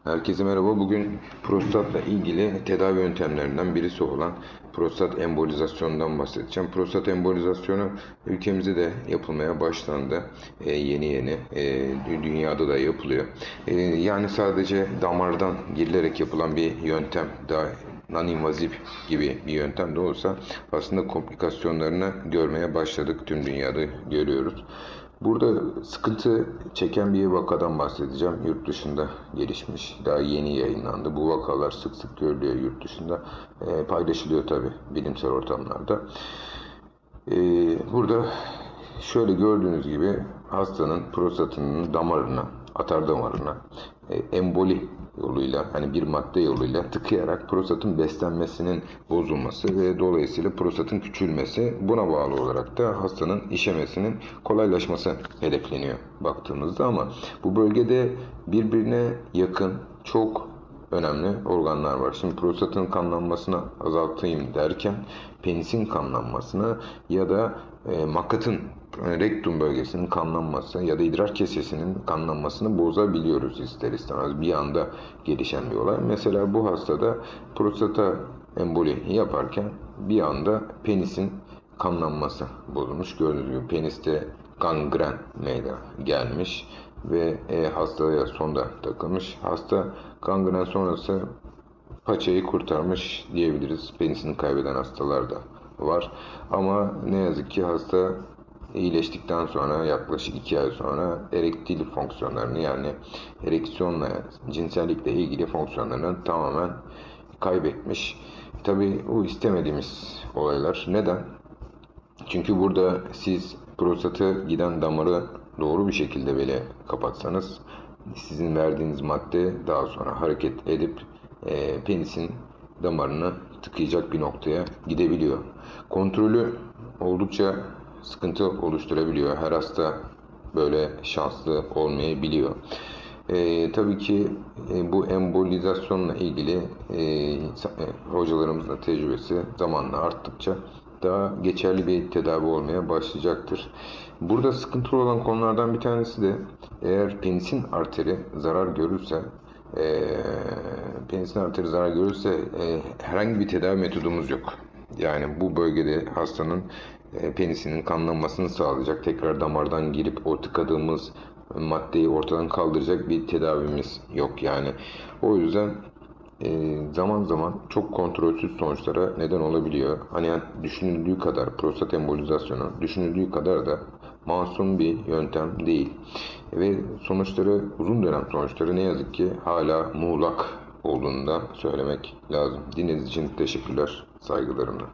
Herkese merhaba. Bugün prostatla ilgili tedavi yöntemlerinden birisi olan prostat embolizasyonundan bahsedeceğim. Prostat embolizasyonu ülkemizde de yapılmaya başlandı. Yeni yeni. Dünyada da yapılıyor. Yani sadece damardan girilerek yapılan bir yöntem. Daha non-invazif gibi bir yöntem de olsa aslında komplikasyonlarını görmeye başladık. Tüm dünyada görüyoruz. Burada sıkıntı çeken bir vakadan bahsedeceğim. Yurt dışında gelişmiş, daha yeni yayınlandı. Bu vakalar sık sık görülüyor yurt dışında. Paylaşılıyor tabii bilimsel ortamlarda. Burada şöyle gördüğünüz gibi hastanın prostatının damarına, atar damarına emboli yoluyla, hani bir madde yoluyla tıkayarak prostatın beslenmesinin bozulması ve dolayısıyla prostatın küçülmesi, buna bağlı olarak da hastanın işemesinin kolaylaşması hedefleniyor baktığımızda. Ama bu bölgede birbirine yakın çok önemli organlar var. Şimdi prostatın kanlanmasını azaltayım derken penisin kanlanmasını ya da makatın, rektum bölgesinin kanlanması ya da idrar kesesinin kanlanmasını bozabiliyoruz ister istemez. Bir anda gelişen bir olay. Mesela bu hastada prostata emboli yaparken bir anda penisin kanlanması bozulmuş. Gördüğünüz gibi peniste gangren meydana gelmiş ve hastaya sonda takılmış. Hasta gangren sonrası paçayı kurtarmış diyebiliriz. Penisini kaybeden hastalar da var. Ama ne yazık ki hasta iyileştikten sonra yaklaşık 2 ay sonra erektil fonksiyonlarını, yani ereksiyonla, cinsellikle ilgili fonksiyonlarını tamamen kaybetmiş. Tabii bu istemediğimiz olaylar. Neden? Çünkü burada siz prostatı giden damarı doğru bir şekilde böyle kapatsanız, sizin verdiğiniz madde daha sonra hareket edip penisin damarını tıkayacak bir noktaya gidebiliyor. Kontrolü oldukça sıkıntı oluşturabiliyor. Her hasta böyle şanslı olmayabiliyor. Tabii ki bu embolizasyonla ilgili hocalarımızın tecrübesi zamanla arttıkça daha geçerli bir tedavi olmaya başlayacaktır. Burada sıkıntılı olan konulardan bir tanesi de, eğer penisin arteri zarar görürse, herhangi bir tedavi metodumuz yok. Yani bu bölgede hastanın penisinin kanlanmasını sağlayacak, tekrar damardan girip o tıkadığımız maddeyi ortadan kaldıracak bir tedavimiz yok yani. O yüzden zaman zaman çok kontrolsüz sonuçlara neden olabiliyor. Hani düşünüldüğü kadar prostat embolizasyonu düşünüldüğü kadar da masum bir yöntem değil. Ve sonuçları, uzun dönem sonuçları ne yazık ki hala muğlak olduğunu da söylemek lazım. Dinlediğiniz için teşekkürler, saygılarımla.